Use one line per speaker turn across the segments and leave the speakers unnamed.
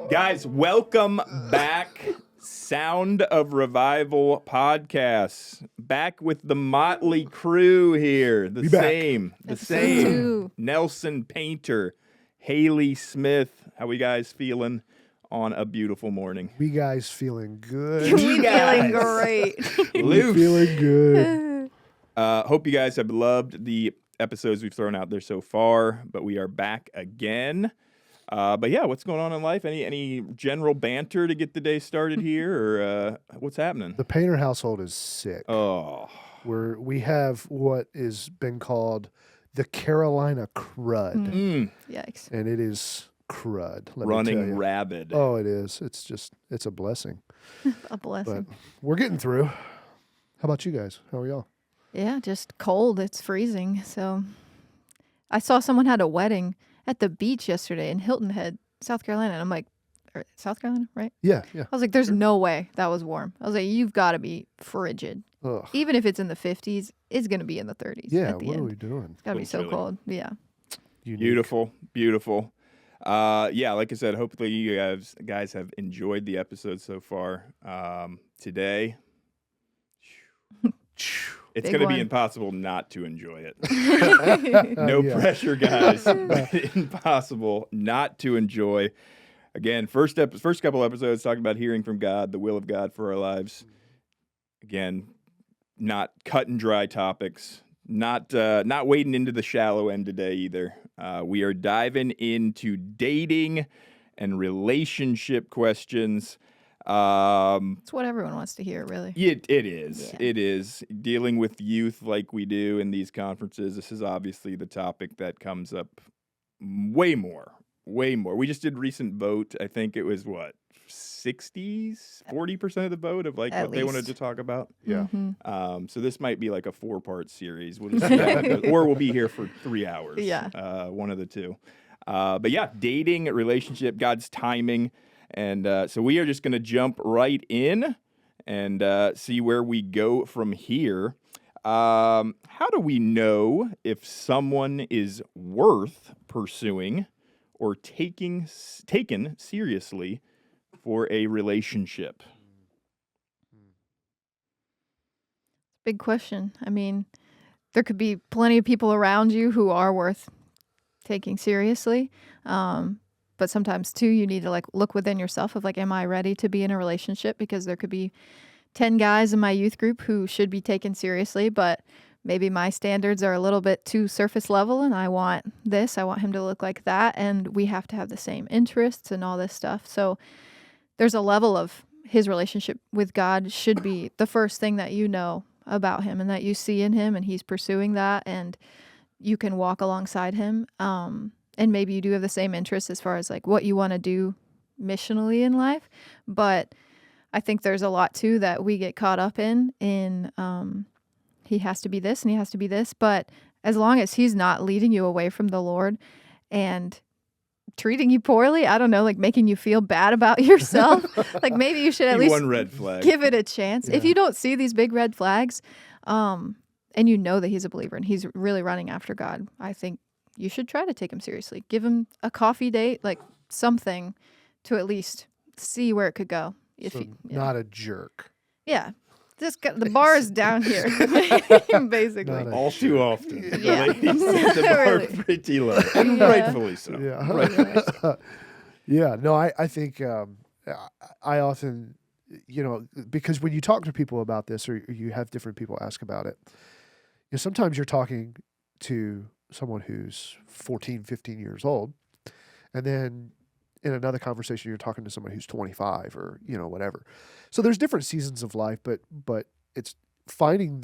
Guys, welcome back. Sound of Revival podcast. Back with the motley crew here. The same. Nelson Painter, Haley Smith. How we guys feeling on a beautiful morning?
We guys feeling good.
We feeling great.
We feeling good.
Hope you guys have loved the episodes we've thrown out there so far, but we are back again. But yeah, what's going on in life? Any general banter to get the day started here, or what's happening?
The Painter household is sick.
Oh,
We have what is been called the Carolina crud,
Yikes.
and it is crud. Let me tell
running
you.
rabid.
Oh, it is. It's a blessing.
A blessing.
But we're getting through. How about you guys? How are y'all?
Yeah, just cold. It's freezing. So I saw someone had a wedding at the beach yesterday in Hilton Head, South Carolina. And I'm like, South Carolina, right?
Yeah.
I was like, there's no way that was warm. I was like, you've got to be frigid.
Ugh.
Even if it's in the 50s, it's going to be in the 30s.
Yeah.
At the
What
end.
are we doing?
It's got to be so
Chilly.
cold. Yeah.
Unique.
Beautiful. Yeah, like I said, hopefully you guys have enjoyed the episode so far. Today, it's
Big
going to
one.
be impossible not to enjoy it. No
Yeah.
pressure, guys, but impossible not to enjoy. Again, first couple episodes talking about hearing from God, the will of God for our lives. Again, not cut and dry topics. Not wading into the shallow end today either. We are diving into dating and relationship questions.
It's what everyone wants to hear, really.
It is.
Yeah.
It is. Dealing with youth like we do in these conferences, this is obviously the topic that comes up way more. We just did recent vote. I think it was 40% of the vote of like
At
what they wanted
least.
to talk about.
Yeah.
Mhm.
So this might be like a 4-part series. We'll just see how it goes. Or we'll be here for 3 hours.
Yeah.
One of the two. But yeah, dating, relationship, God's timing. And so we are just going to jump right in and see where we go from here. How do we know if someone is worth pursuing or taken seriously for a relationship?
Big question. I mean, there could be plenty of people around you who are worth taking seriously. But sometimes too, you need to like look within yourself of like, am I ready to be in a relationship? Because there could be 10 guys in my youth group who should be taken seriously, but maybe my standards are a little bit too surface level and I want this, I want him to look like that. And we have to have the same interests and all this stuff. So there's a level of his relationship with God should be the first thing that you know about him and that you see in him, and he's pursuing that and you can walk alongside him. And maybe you do have the same interests as far as like what you want to do missionally in life. But I think there's a lot too that we get caught up in he has to be this and he has to be this. But as long as he's not leading you away from the Lord and treating you poorly, I don't know, like making you feel bad about yourself, like maybe you should at least
One red flag.
give it a chance.
Yeah.
If you don't see these big red flags, and you know that he's a believer and he's really running after God, I think you should try to take him seriously. Give him a coffee date, like something to at least see where it could go. If
So
you,
not a jerk.
yeah. The bar is down here, basically.
Not a
All too often.
Yeah.
Ladies set the bar
Really.
pretty low. And
Yeah.
rightfully so.
Yeah.
Rightfully so.
Yeah, no, I think I often, because when you talk to people about this or you have different people ask about it, sometimes you're talking to someone who's 14, 15 years old, and then in another conversation you're talking to someone who's 25 or, whatever. So there's different seasons of life, but it's finding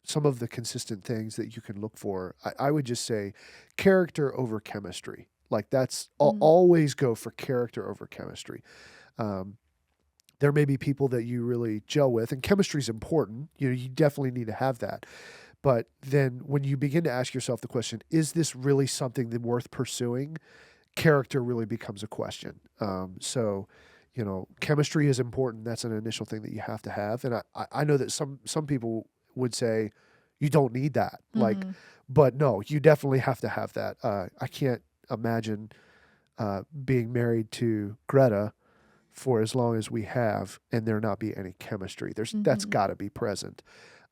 some of the consistent things that you can look for. I would just say character over chemistry. Like that's always go for character over chemistry. There may be people that you really gel with, and chemistry is important. You definitely need to have that. But then when you begin to ask yourself the question, is this really something that worth pursuing? Character really becomes a question. So chemistry is important. That's an initial thing that you have to have. And I know that some people would say you don't need that. But no, you definitely have to have that. I can't imagine being married to Greta for as long as we have, and there not be any chemistry. That's got to be present.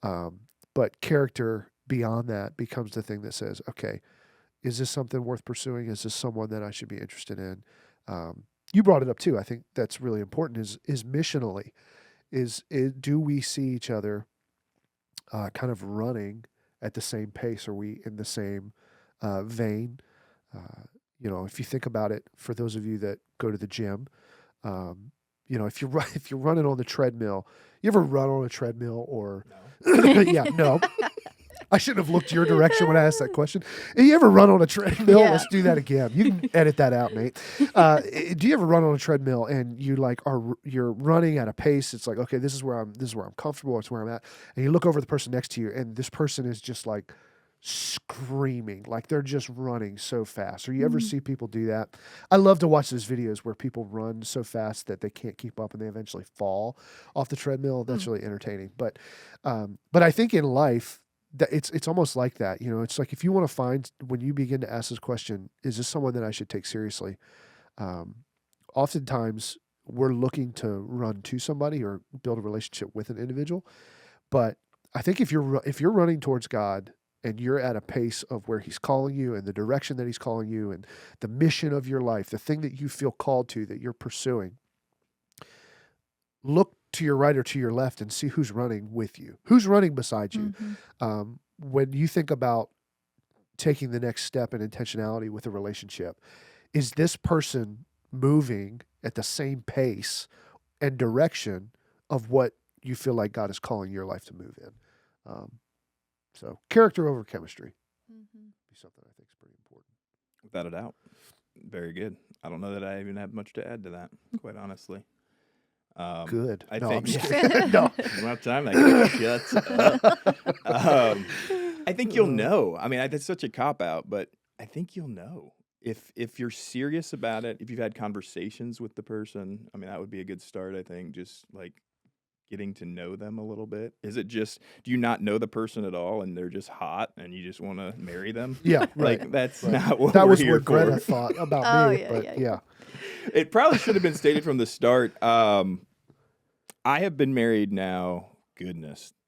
But character beyond that becomes the thing that says, okay, is this something worth pursuing? Is this someone that I should be interested in? You brought it up too. I think that's really important. Is missionally, do we see each other kind of running at the same pace? Are we in the same vein? If you think about it, for those of you that go to the gym, if you're running on the treadmill, you ever run on a treadmill or yeah, no. I shouldn't have looked your direction when I asked that question. You ever run on a treadmill?
Yeah.
Let's do that again. You can edit that out, Nate. Do you ever run on a treadmill and you're running at a pace? It's like, okay, this is where I'm comfortable. It's where I'm at. And you look over the person next to you, and this person is just like screaming, like they're just running so fast. Or you ever see people do that? I love to watch those videos where people run so fast that they can't keep up and they eventually fall off the treadmill. That's really entertaining. But I think in life, that it's almost like that. It's like if you want to find, when you begin to ask this question, is this someone that I should take seriously? Oftentimes we're looking to run to somebody or build a relationship with an individual. But I think if you're running towards God and you're at a pace of where he's calling you and the direction that he's calling you and the mission of your life, the thing that you feel called to, that you're pursuing, look to your right or to your left and see who's running with you, who's running beside you. When you think about taking the next step in intentionality with a relationship, is this person moving at the same pace and direction of what you feel like God is calling your life to move in? So character over chemistry be something I think is pretty important.
Without a doubt. Very good. I don't know that I even have much to add to that, quite honestly.
Good.
I
No,
think
I'm just kidding. No.
About time that shuts up. I think you'll know. I mean, that's such a cop out, but I think you'll know if you're serious about it. If you've had conversations with the person, I mean, that would be a good start. I think just like getting to know them a little bit. Is it just, do you not know the person at all and they're just hot and you just want to marry them?
Yeah, right.
Like that's
Right.
not what
That
we're
was
here
what Greta
for.
thought about me,
yeah,
but yeah.
It probably should have been stated from the start. I have been married now,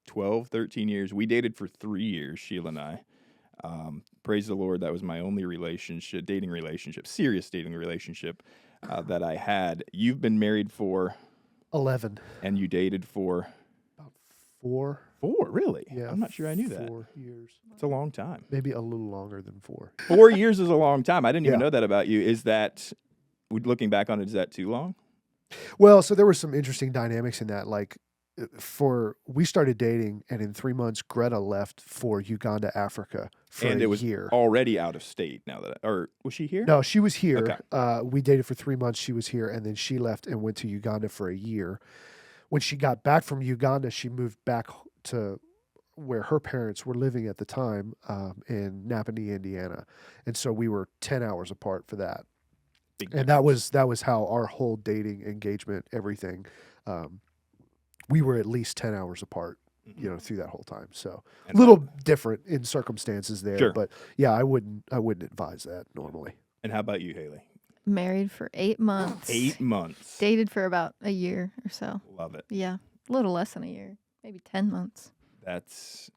12, 13 years. We dated for 3 years, Sheila and I. Praise the Lord, that was my only serious dating relationship that I had. You've been married for
11.
And you dated for
About 4.
4, really?
Yeah,
I'm not sure I knew that.
4 years.
It's a long time.
Maybe a little longer than 4.
4 years is a long time. I didn't even
Yeah.
know that about you. Is that, looking back on it, is that too long?
Well, so there were some interesting dynamics in that. Like, we started dating, and in 3 months, Greta left for Uganda, Africa for
And
a
it was
year.
already out of state now that, or was she here?
No, she was here.
Okay.
We dated for 3 months. She was here, and then she left and went to Uganda for a year. When she got back from Uganda, she moved back to where her parents were living at the time, in Napanee, Indiana, and so we were 10 hours apart for that.
Big
And that was how our whole dating engagement, everything, we were at least 10 hours apart, through that whole time. So a
And
little different in circumstances there,
Sure.
but yeah, I wouldn't advise that normally.
And how about you, Haley?
Married for 8 months.
8 months.
Dated for about a year or so.
Love it.
Yeah, a little less than a year, maybe 10 months.
That's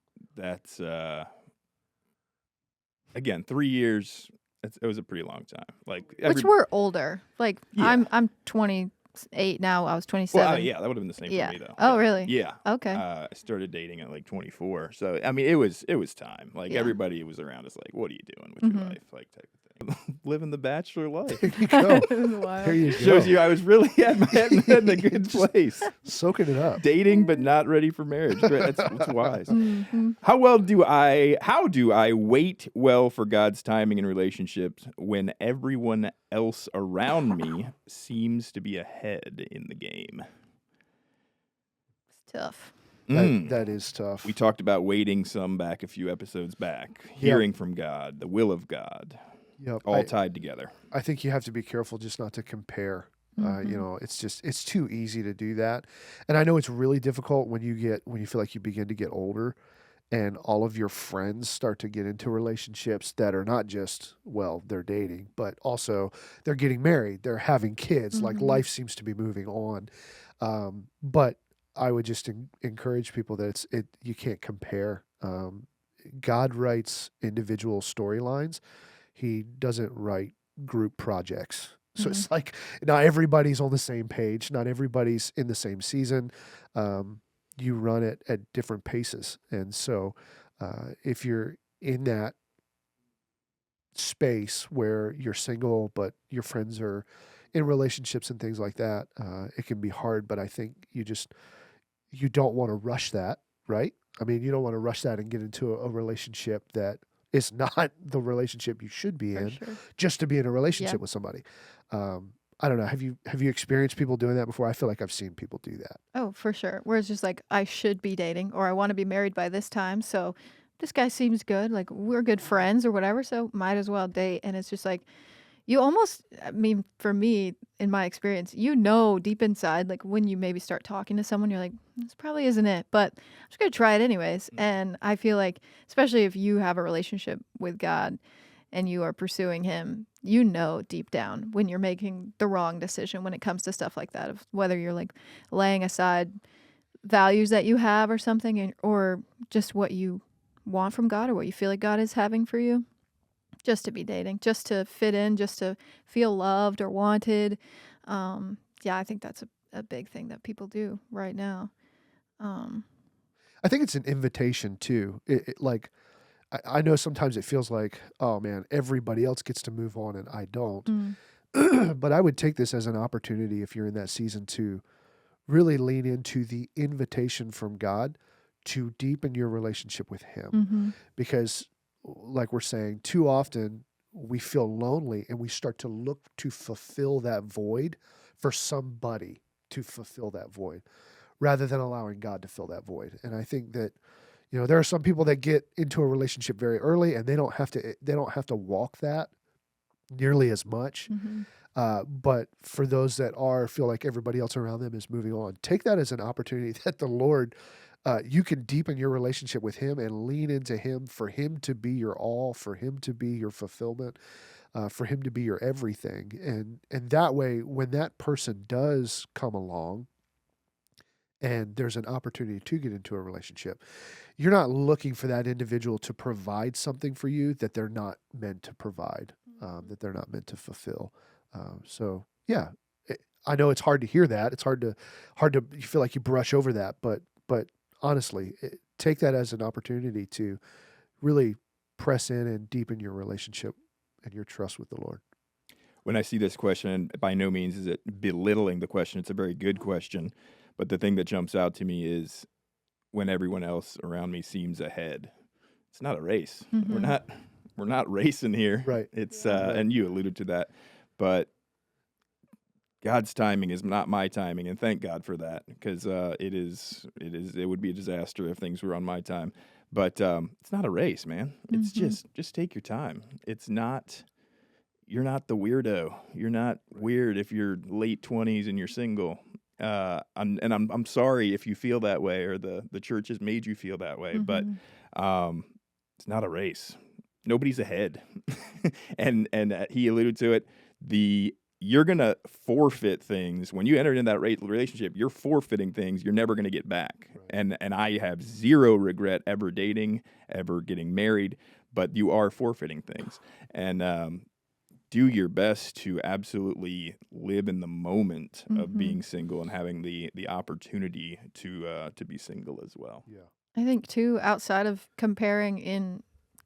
again, 3 years. It was a pretty long time. Like
Which we're older. Like
Yeah.
I'm 28 now. I was 27.
well, yeah, that would have been the same
Yeah.
for me though.
Oh,
Yeah.
really?
Yeah.
Okay.
I started dating at like 24. So I mean, it was time. Like
Yeah.
everybody was around us. Like, what are you doing with your
Mhm.
life? Like type of thing. Living the bachelor life.
There you go.
It was wild.
There you go.
Shows you I was really at my head in a good place.
Soaking it up.
Dating but not ready for marriage. Great. That's wise.
Mhm.
How do I wait well for God's timing in relationships when everyone else around me seems to be ahead in the game?
It's tough.
That is tough.
We talked about waiting some back a few episodes back, hearing from God, the will of God,
Yep.
all tied together.
I think you have to be careful just not to compare. It's too easy to do that. And I know it's really difficult when you feel like you begin to get older and all of your friends start to get into relationships that are not just, well, they're dating, but also they're getting married, they're having kids, like
Mm-hmm.
life seems to be moving on. But I would just encourage people that you can't compare. God writes individual storylines. He doesn't write group projects. So
Mm-hmm.
it's like not everybody's on the same page, not everybody's in the same season. You run it at different paces. And so if you're in that space where you're single, but your friends are in relationships and things like that, it can be hard. But I think you don't want to rush that, right? I mean, you don't want to rush that and get into a relationship that is not the relationship you should be
For
in
sure.
just to be in a
Yeah.
relationship with somebody. I don't know. Have you experienced people doing that before? I feel like I've seen people do that.
Oh, for sure. Where it's just like, I should be dating or I want to be married by this time. So this guy seems good. Like, we're good friends or whatever. So might as well date. And it's just like, you almost, I mean, for me, in my experience, deep inside, like when you maybe start talking to someone, you're like, this probably isn't it, but I'm just going to try it anyways. And I feel like, especially if you have a relationship with God and you are pursuing Him, deep down when you're making the wrong decision when it comes to stuff like that, of whether you're like laying aside values that you have or something, or just what you want from God or what you feel like God is having for you just to be dating, just to fit in, just to feel loved or wanted. Yeah, I think that's a big thing that people do right now. Um,
I think it's an invitation too. Like I know sometimes it feels like, oh man, everybody else gets to move on and I don't.
mm,
But I would take this as an opportunity if you're in that season to really lean into the invitation from God to deepen your relationship with Him.
mm-hmm,
Because, like we're saying, too often we feel lonely and we start to look to fulfill that void for somebody to fulfill that void rather than allowing God to fill that void. And I think that there are some people that get into a relationship very early and they don't have to walk that nearly as much.
mm-hmm,
But for those that feel like everybody else around them is moving on, take that as an opportunity that the Lord, you can deepen your relationship with Him and lean into Him, for Him to be your all, for Him to be your fulfillment, for Him to be your everything. And that way, when that person does come along and there's an opportunity to get into a relationship, you're not looking for that individual to provide something for you that they're not meant to provide, that they're not meant to fulfill. So yeah, I know it's hard to hear that. It's hard to you feel like you brush over that, but honestly, take that as an opportunity to really press in and deepen your relationship and your trust with the Lord.
When I see this question, and by no means is it belittling the question, it's a very good question. But the thing that jumps out to me is when everyone else around me seems ahead. It's not a race.
mm-hmm.
We're not racing here.
Right.
It's
Right.
and you alluded to that, but God's timing is not my timing, and thank God for that, because it would be a disaster if things were on my time. But it's not a race, man. It's
Mm-hmm.
just take your time. It's not. You're not the weirdo. You're not weird if you're late 20s and you're single. I'm sorry if you feel that way or the church has made you feel that way, but
Mm-hmm.
it's not a race. Nobody's ahead, and he alluded to it. You're gonna forfeit things when you enter into that relationship. You're forfeiting things you're never gonna get back.
Right.
And I have zero regret ever dating, ever getting married, but you are forfeiting things. And do your best to absolutely live in the moment of
Mm-hmm.
being single and having the opportunity to be single as well.
Yeah.
I think too, outside of comparing in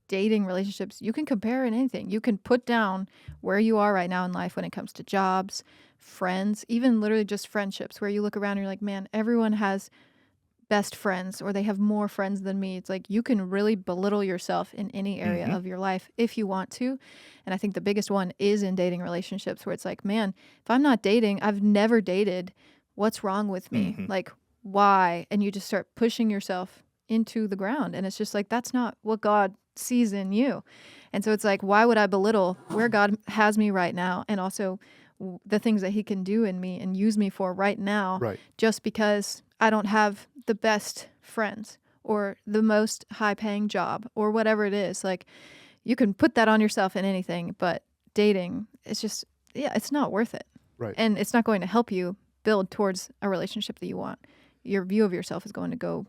dating relationships, you can compare in anything. You can put down where you are right now in life when it comes to jobs, friends, even literally just friendships, where you look around and you're like, man, everyone has best friends or they have more friends than me. It's like you can really belittle yourself in any area
Mhm.
of your life if you want to. And I think the biggest one is in dating relationships, where it's like, man, if I'm not dating, I've never dated. What's wrong with me?
Mhm.
Like, why? And you just start pushing yourself into the ground. And it's just like, that's not what God sees in you. And so it's like, why would I belittle where God has me right now? And also the things that He can do in me and use me for right now,
Right.
just because I don't have the best friends or the most high paying job or whatever it is. Like, you can put that on yourself in anything, but dating, it's just, yeah, it's not worth it.
Right.
And it's not going to help you build towards a relationship that you want. Your view of yourself is going to go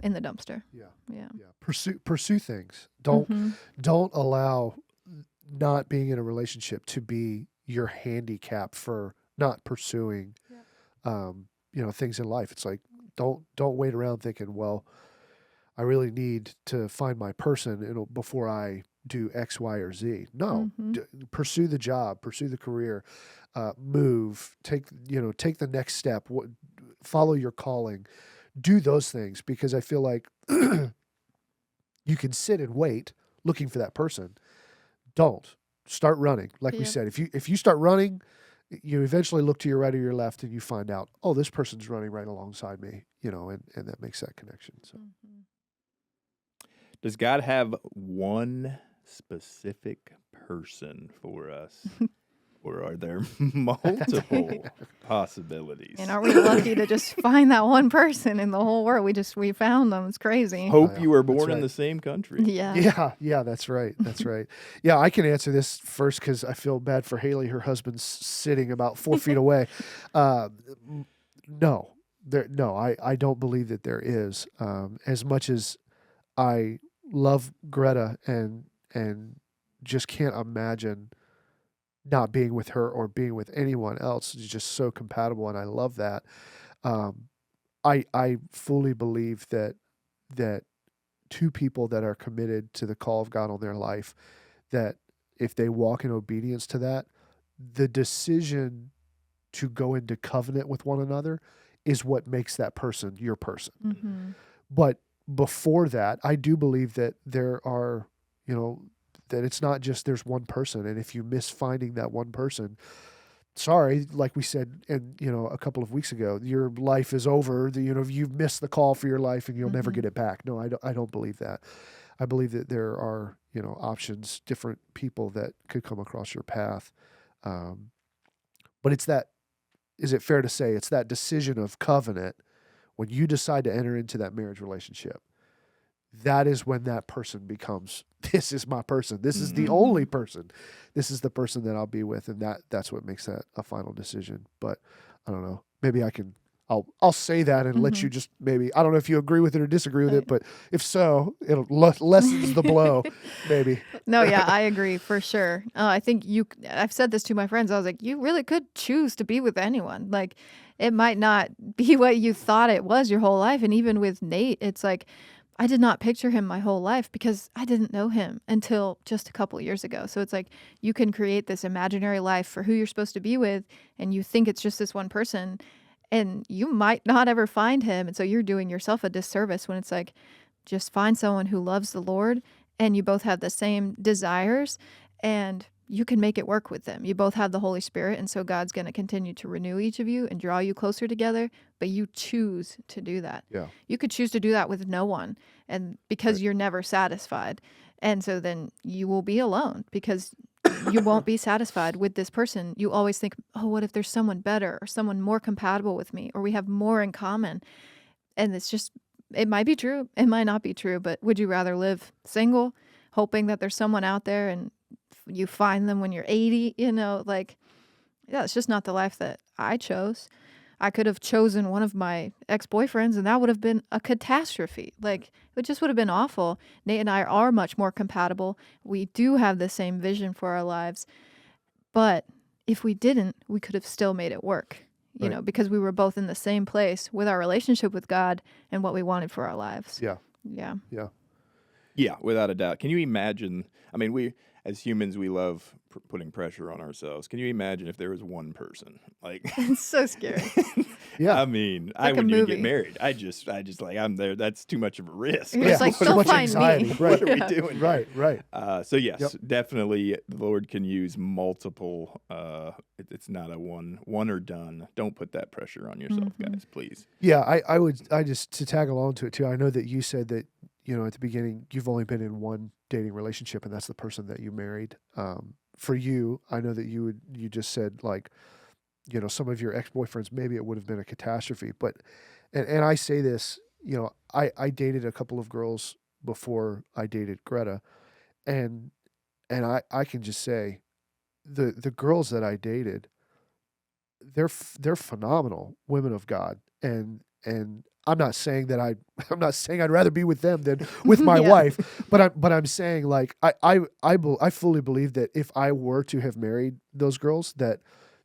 in the dumpster.
Yeah.
Yeah.
Yeah. Pursue things. Don't
Mhm.
don't allow not being in a relationship to be your handicap for not pursuing things in life. It's like don't wait around thinking, well, I really need to find my person before I do X, Y, or Z. No,
Mhm.
pursue the job, pursue the career, move, take the next step, follow your calling, do those things, because I feel like you can sit and wait looking for that person. Don't start running. Like we
Yep.
said, if you start running, you eventually look to your right or your left and you find out, oh, this person's running right alongside me, and that makes that connection. So
Mhm.
Does God have one specific person for us, or are there multiple possibilities?
And are we lucky to just find that one person in the whole world? We found them. It's crazy.
Hope
yeah,
you were
that's
born in
right.
the same country.
Yeah.
Yeah, that's right. That's right. Yeah, I can answer this first because I feel bad for Haley. Her husband's sitting about 4 feet away. No, no, I don't believe that there is. As much as I love Greta and just can't imagine not being with her or being with anyone else. It's just so compatible, and I love that. Um, I fully believe that two people that are committed to the call of God on their life, that if they walk in obedience to that, the decision to go into covenant with one another is what makes that person your person.
Mhm.
But before that, I do believe that there are, that it's not just there's one person. And if you miss finding that one person, sorry, like we said, and a couple of weeks ago, your life is over. You've missed the call for your life and you'll never get
Mhm.
it back. No, I don't believe that. I believe that there are, options, different people that could come across your path. Um, but is it fair to say it's that decision of covenant when you decide to enter into that marriage relationship? That is when that person becomes, this is my person. This is the only
Mhm.
person. This is the person that I'll be with. And that's what makes that a final decision. But I don't know. Maybe I'll say that and let you
Mhm.
just maybe, I don't know if you agree with it or disagree with
Right.
it, but if so, it'll lessens the blow, maybe.
No, yeah, I agree for sure. I think I've said this to my friends. I was like, you really could choose to be with anyone. Like, it might not be what you thought it was your whole life. And even with Nate, it's like, I did not picture him my whole life because I didn't know him until just a couple years ago. So it's like you can create this imaginary life for who you're supposed to be with, and you think it's just this one person, and you might not ever find him. And so you're doing yourself a disservice when it's like, just find someone who loves the Lord and you both have the same desires and you can make it work with them. You both have the Holy Spirit, and so God's going to continue to renew each of you and draw you closer together, but you choose to do that.
Yeah.
You could choose to do that with no one, and because
Right.
you're never satisfied. And so then you will be alone because you won't be satisfied with this person. You always think, "Oh, what if there's someone better or someone more compatible with me or we have more in common?" And it's just, it might be true, it might not be true, but would you rather live single, hoping that there's someone out there and you find them when you're 80? Like, yeah, it's just not the life that I chose. I could have chosen one of my ex-boyfriends and that would have been a catastrophe. Like, it just would have been awful. Nate and I are much more compatible. We do have the same vision for our lives. But if we didn't, we could have still made it work,
Right.
because we were both in the same place with our relationship with God and what we wanted for our lives.
Yeah.
Yeah.
Yeah.
Yeah, without a doubt. Can you imagine? I mean, we as humans, we love putting pressure on ourselves. Can you imagine if there was one person? Like,
It's so scary.
Yeah.
I mean, I
like a
wouldn't even get
movie.
married. I just like I'm there. That's too much of a risk.
You're
Yeah.
just like,
Too
they'll
much
find
anxiety.
me.
Right.
What are we
Yeah.
doing?
Right. Right.
So yes,
Yep.
definitely, the Lord can use multiple. It's not a one or done. Don't put that pressure on yourself,
Mhm.
guys. Please.
Yeah, I just to tag along to it too. I know that you said that at the beginning you've only been in one dating relationship, and that's the person that you married. For you, I know that you just said like some of your ex boyfriends maybe it would have been a catastrophe, but and I say this I dated a couple of girls before I dated Greta, and I can just say the girls that I dated, they're phenomenal women of God, and I'm not saying that I'm not saying I'd rather be with them than with my
Yeah.
wife, but I'm saying like I fully believe that if I were to have married those girls, that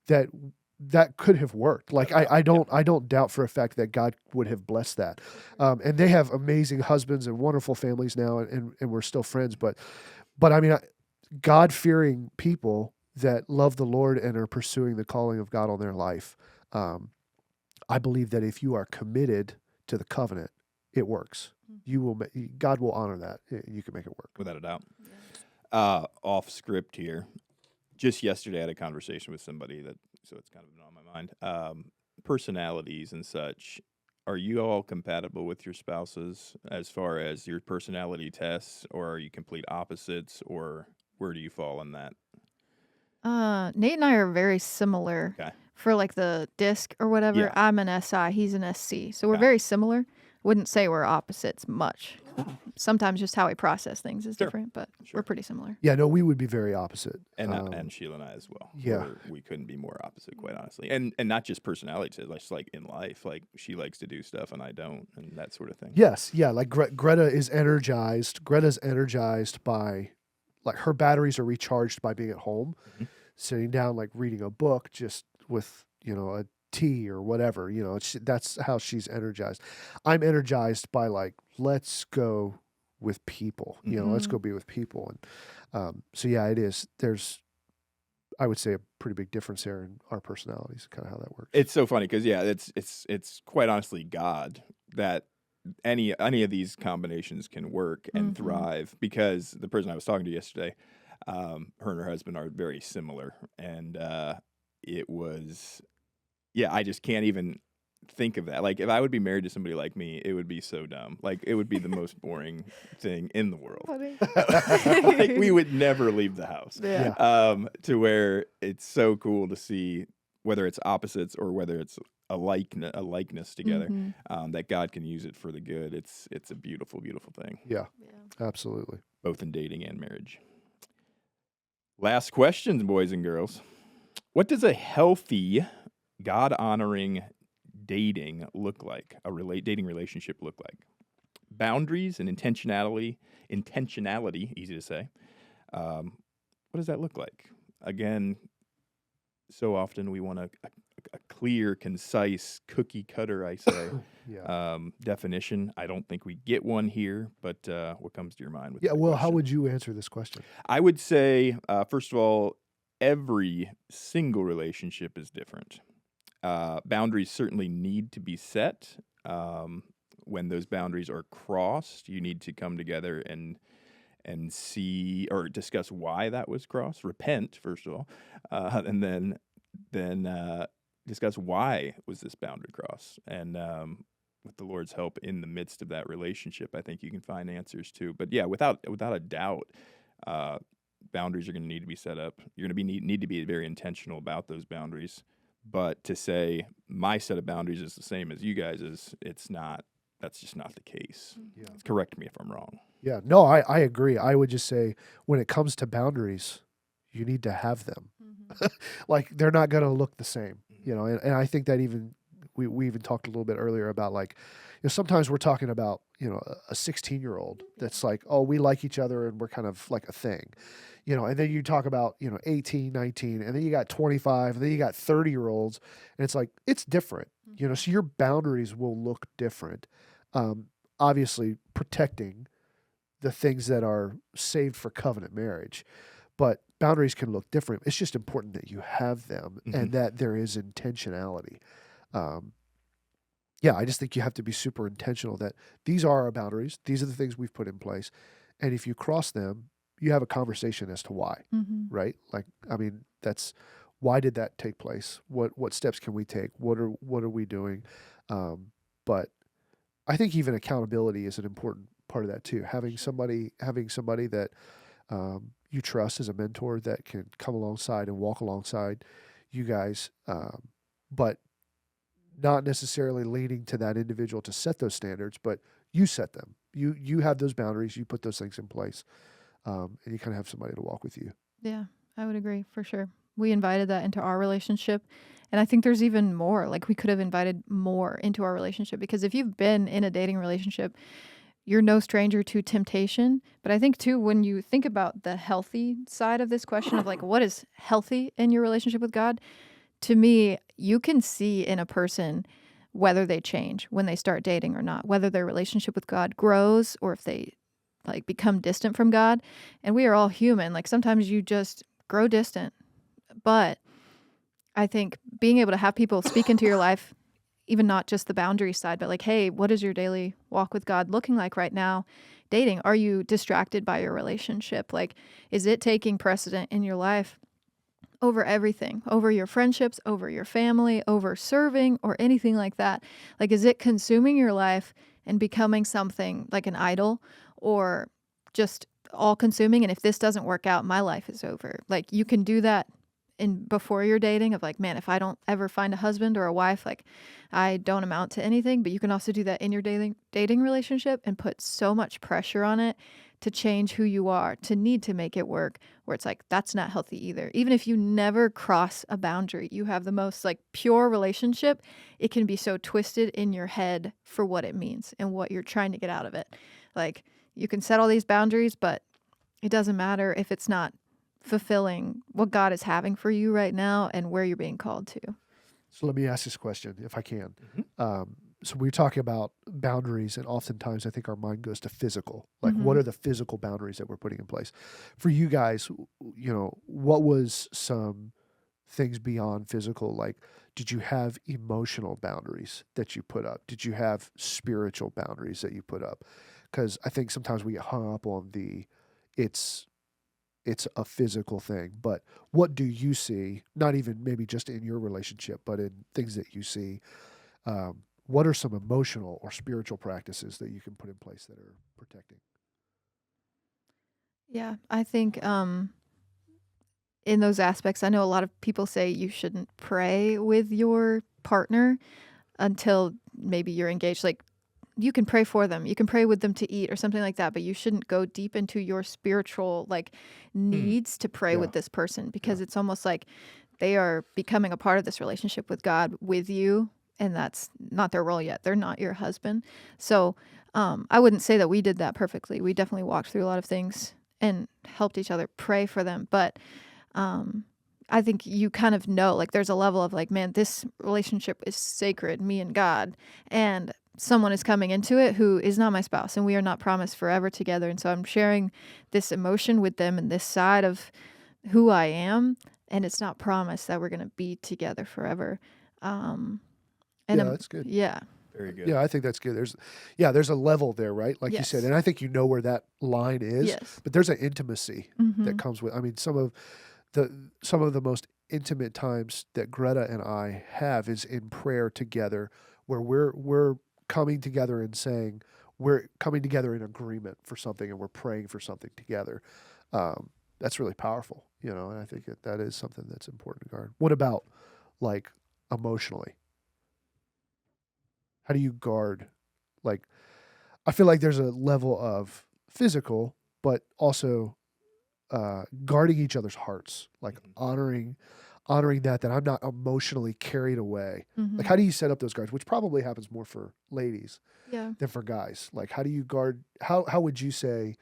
that could have worked. Like I don't doubt for a fact that God would have blessed that. And they have amazing husbands and wonderful families now, and we're still friends. But I mean, God fearing people that love the Lord and are pursuing the calling of God on their life. Um, I believe that if you are committed to the covenant, it works. You will. God will honor that. You can make it work.
Without a doubt. Off script here. Just yesterday, I had a conversation with somebody so it's kind of been on my mind. Personalities and such. Are you all compatible with your spouses as far as your personality tests, or are you complete opposites, or where do you fall on that?
Nate and I are very similar
Okay.
for like the disc or whatever.
Yeah.
I'm an SI, he's an SC. So we're
Okay.
very similar. Wouldn't say we're opposites much. Sometimes just how we process things is
Sure.
different, but
Sure.
we're pretty similar.
Yeah, no, we would be very opposite.
And Sheila and I as well.
Yeah.
We couldn't be more opposite, quite honestly. And not just personality, just like in life. Like she likes to do stuff and I don't, and that sort of thing.
Yes, yeah. Like Greta is energized. Greta's energized by, like, her batteries are recharged by being at home, sitting down, like reading a book, just with a tea or whatever. That's how she's energized. I'm energized by, like, let's go with people. Let's go be with people. And so yeah, it is. There's, I would say, a pretty big difference there in our personalities, kind of how that works.
It's so funny because it's quite honestly God that any of these combinations can work and thrive, because the person I was talking to yesterday, her and her husband are very similar, and it was, I just can't even think of that. Like, if I would be married to somebody like me, it would be so dumb. Like, it would be the most boring thing in the world. Like, we would never leave the house.
Yeah.
To where it's so cool to see whether it's opposites or whether it's a likeness together, that God can use it for the good. It's a beautiful, beautiful thing.
Yeah, absolutely.
Both in dating and marriage. Last questions, boys and girls. What does a healthy, God-honoring dating look like? Dating relationship look like? Boundaries and intentionality, easy to say. What does that look like? Again, so often we want a clear, concise, cookie cutter, I say, definition. I don't think we get one here, but what comes to your mind with that
Well, how
question?
would you answer this question?
I would say, first of all, every single relationship is different. Boundaries certainly need to be set. When those boundaries are crossed, you need to come together and see or discuss why that was crossed. Repent, first of all, and then discuss why was this boundary crossed. And with the Lord's help in the midst of that relationship, I think you can find answers too. But yeah, without a doubt, boundaries are going to need to be set up. You're going to need to be very intentional about those boundaries. But to say my set of boundaries is the same as you guys' it's not. That's just not the case.
Yeah.
Correct me if I'm wrong.
Yeah, no, I agree. I would just say when it comes to boundaries, you need to have them. Like, they're not going to look the same, and I think that even we even talked a little bit earlier about, like, sometimes we're talking about, a 16-year-old that's like, oh, we like each other and we're kind of like a thing, and then you talk about, 18, 19, and then you got 25, and then you got 30-year-olds, and it's like, it's different, so your boundaries will look different. Obviously protecting the things that are saved for covenant marriage, but boundaries can look different. It's just important that you have them and that there is intentionality. I just think you have to be super intentional that these are our boundaries. These are the things we've put in place. And if you cross them, you have a conversation as to why, right? Like, I mean, why did that take place? What steps can we take? What are we doing? But I think even accountability is an important part of that too. Having somebody that you trust as a mentor that can come alongside and walk alongside you guys, but not necessarily leaning to that individual to set those standards, but you set them. You have those boundaries. You put those things in place, and you kind of have somebody to walk with you.
Yeah, I would agree for sure. We invited that into our relationship. And I think there's even more. Like, we could have invited more into our relationship, because if you've been in a dating relationship, you're no stranger to temptation. But I think, too, when you think about the healthy side of this question of like, what is healthy in your relationship with God? To me, you can see in a person whether they change when they start dating or not, whether their relationship with God grows or if they like become distant from God. And we are all human. Like, sometimes you just grow distant. But I think being able to have people speak into your life, even not just the boundary side, but like, hey, what is your daily walk with God looking like right now? Dating, are you distracted by your relationship? Like, is it taking precedent in your life over everything, over your friendships, over your family, over serving, or anything like that? Like, is it consuming your life and becoming something like an idol, or just all consuming? And if this doesn't work out, my life is over. Like, you can do that in before you're dating of like, man, if I don't ever find a husband or a wife, like, I don't amount to anything. But you can also do that in your dating relationship and put so much pressure on it to change who you are, to need to make it work, where it's like, that's not healthy either. Even if you never cross a boundary, you have the most like pure relationship, it can be so twisted in your head for what it means and what you're trying to get out of it. Like, you can set all these boundaries, but it doesn't matter if it's not fulfilling what God is having for you right now and where you're being called to.
So let me ask this question, if I can.
Mhm.
So we're talking about boundaries, and oftentimes I think our mind goes to physical. Like, what are the physical boundaries that we're putting in place? For you guys, what was some things beyond physical? Like, did you have emotional boundaries that you put up? Did you have spiritual boundaries that you put up? Because I think sometimes we get hung up on it's a physical thing, but what do you see? Not even maybe just in your relationship, but in things that you see. What are some emotional or spiritual practices that you can put in place that are protecting?
Yeah, I think in those aspects, I know a lot of people say you shouldn't pray with your partner until maybe you're engaged. Like, you can pray for them, you can pray with them to eat or something like that, but you shouldn't go deep into your spiritual like
Hmm.
needs to pray
Yeah,
with this person,
yeah,
because it's almost like they are becoming a part of this relationship with God with you, and that's not their role yet. They're not your husband. So I wouldn't say that we did that perfectly. We definitely walked through a lot of things and helped each other pray for them. But um, I think you kind of know, like, there's a level of like, man, this relationship is sacred, me and God, and someone is coming into it who is not my spouse, and we are not promised forever together. And so I'm sharing this emotion with them and this side of who I am, and it's not promised that we're going to be together forever. Um, and
yeah. That's good.
yeah,
Very good.
Yeah, I think that's good. There's a level there, right? Like you said,
yes,
and I think you know where that line is.
yes,
But there's an intimacy that
mm-hmm.
comes with. I mean, some of the most intimate times that Greta and I have is in prayer together, where we're coming together and saying we're coming together in agreement for something, and we're praying for something together. That's really powerful, and I think that is something that's important to guard. What about like emotionally? How do you guard? Like, I feel like there's a level of physical, but also guarding each other's hearts, like
Mhm.
honoring that I'm not emotionally carried away. Like,
Mm-hmm.
how do you set up those guards? Which probably happens more for ladies
Yeah.
than for guys. Like, how do you guard? How would you say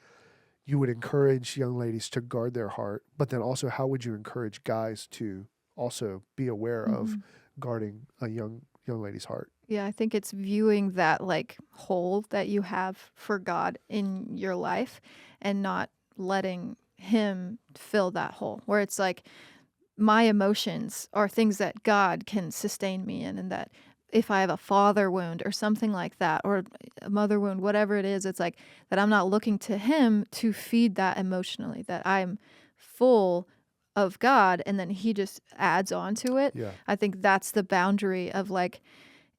you would encourage young ladies to guard their heart, but then also how would you encourage guys to also be aware
Mm-hmm.
of guarding a young lady's heart?
Yeah, I think it's viewing that like hole that you have for God in your life and not letting Him fill that hole, where it's like my emotions are things that God can sustain me in, and that if I have a father wound or something like that, or a mother wound, whatever it is, it's like that I'm not looking to Him to feed that emotionally, that I'm full of God and then He just adds on to it.
Yeah.
I think that's the boundary of like,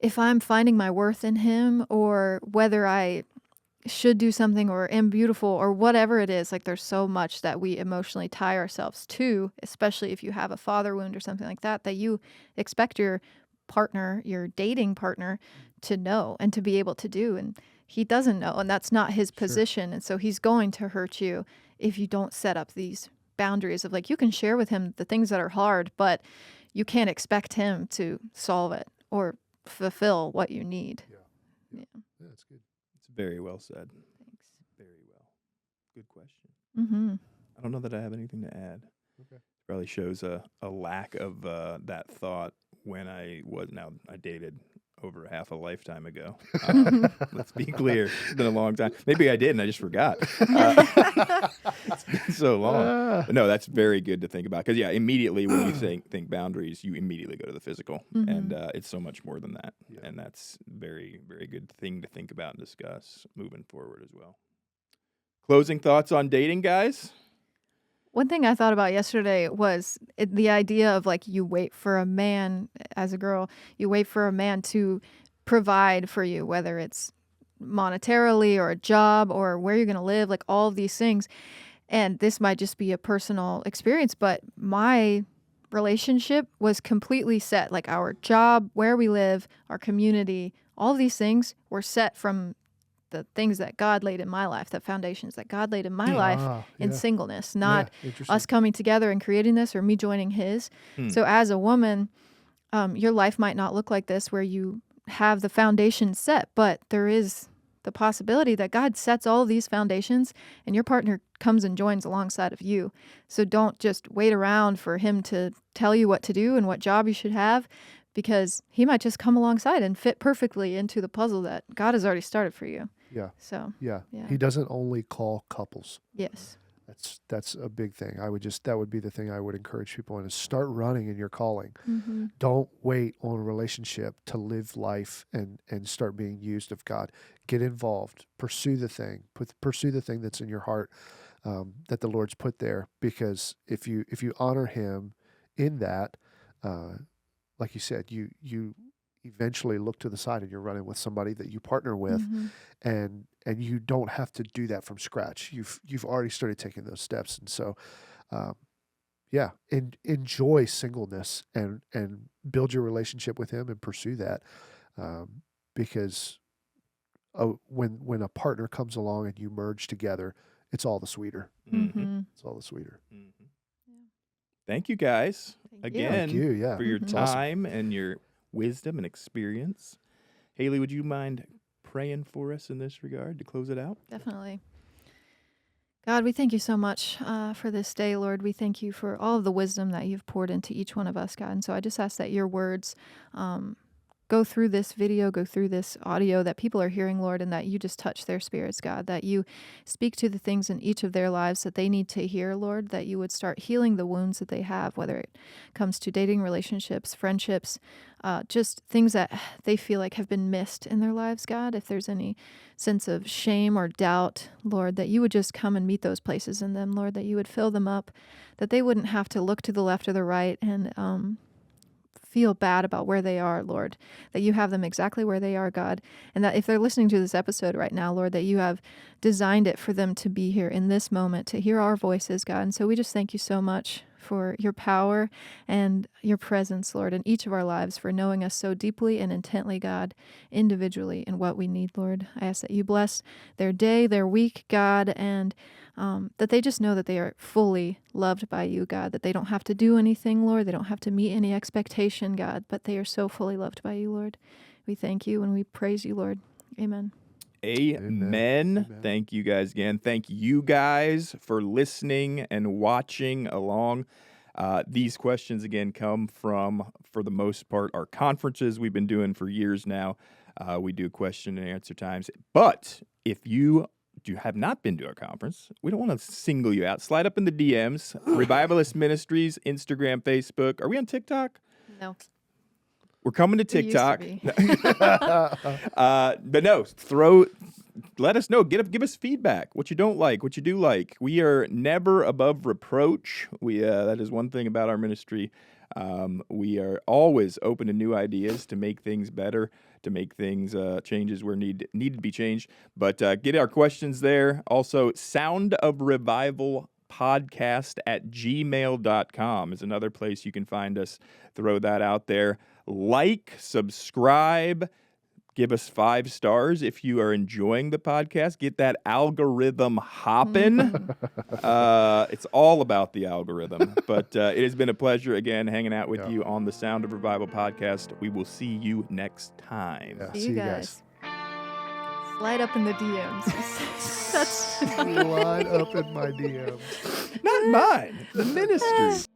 if I'm finding my worth in Him, or whether I should do something or am beautiful or whatever it is, like, there's so much that we emotionally tie ourselves to, especially if you have a father wound or something like that, that you expect your partner, your dating partner, to know and to be able to do. And he doesn't know, and that's not his position. And so he's going to hurt you if you don't set up these boundaries of like, you can share with him the things that are hard, but you can't expect him to solve it or fulfill what you need.
Yeah, that's good.
It's very well said.
Thanks.
Very well. Good question.
Mm-hmm.
I don't know that I have anything to add.
Okay.
Probably shows a lack of that thought when I dated over half a lifetime ago. Let's be clear. It's been a long time. Maybe I did and I just forgot. It's been so long. But no, that's very good to think about. Because, yeah, immediately when you think boundaries, you immediately go to the physical. And it's so much more than that.
Yeah.
And that's very, very good thing to think about and discuss moving forward as well. Closing thoughts on dating, guys?
One thing I thought about yesterday was the idea of like you wait for a man as a girl, you wait for a man to provide for you, whether it's monetarily or a job or where you're going to live, like all of these things. And this might just be a personal experience, but my relationship was completely set. Like our job, where we live, our community, all of these things were set from the things that God laid in my life, the foundations that God laid in my life in singleness, not us coming together and creating this or me joining his. So as a woman, your life might not look like this where you have the foundation set, but there is the possibility that God sets all of these foundations and your partner comes and joins alongside of you. So don't just wait around for him to tell you what to do and what job you should have, because he might just come alongside and fit perfectly into the puzzle that God has already started for you.
Yeah.
So,
Yeah.
yeah.
He doesn't only call couples.
Yes.
That's a big thing. That would be the thing I would encourage people in, is start running in your calling.
Mm-hmm.
Don't wait on a relationship to live life and start being used of God. Get involved. Pursue the thing. Pursue the thing that's in your heart, that the Lord's put there. Because if you honor him in that, like you said, you eventually look to the side and you're running with somebody that you partner with, and you don't have to do that from scratch. You've already started taking those steps, and so enjoy singleness and build your relationship with him and pursue that, because when a partner comes along and you merge together, it's all the sweeter. It's all the sweeter.
Thank you guys again
Thank you,
for your
It's awesome.
time and your wisdom and experience. Haley, would you mind praying for us in this regard to close it out?
Definitely. God, we thank you so much for this day, Lord. We thank you for all of the wisdom that you've poured into each one of us, God. And so I just ask that your words go through this video, go through this audio that people are hearing, Lord, and that you just touch their spirits, God, that you speak to the things in each of their lives that they need to hear, Lord, that you would start healing the wounds that they have, whether it comes to dating relationships, friendships, just things that they feel like have been missed in their lives, God. If there's any sense of shame or doubt, Lord, that you would just come and meet those places in them, Lord, that you would fill them up, that they wouldn't have to look to the left or the right and feel bad about where they are, Lord, that you have them exactly where they are, God, and that if they're listening to this episode right now, Lord, that you have designed it for them to be here in this moment, to hear our voices, God. And so we just thank you so much for your power and your presence, Lord, in each of our lives, for knowing us so deeply and intently, God, individually in what we need, Lord. I ask that you bless their day, their week, God, and that they just know that they are fully loved by you, God, that they don't have to do anything, Lord. They don't have to meet any expectation, God, but they are so fully loved by you, Lord. We thank you and we praise you, Lord. Amen.
Amen. Thank you guys again. Thank you guys for listening and watching along. These questions, again, come from, for the most part, our conferences we've been doing for years now. We do question and answer times. But if you have not been to our conference, we don't want to single you out. Slide up in the DMs. Revivalist Ministries, Instagram, Facebook. Are we on TikTok?
No.
We're coming to
We used to
TikTok.
be.
But no, let us know. Give us feedback. What you don't like, what you do like. We are never above reproach. That is one thing about our ministry. We are always open to new ideas to make things better, to make things changes where need to be changed. But get our questions there. Also, Sound of Revival podcast@gmail.com is another place you can find us. Throw that out there. Like, subscribe, give us 5 stars if you are enjoying the podcast. Get that algorithm hopping. It's all about the algorithm. But it has been a pleasure, again, hanging out with you on the Sound of Revival podcast. We will see you next time.
Yeah,
See you guys. Slide up in the DMs. That's
Slide up in my DMs.
Not mine. The ministry.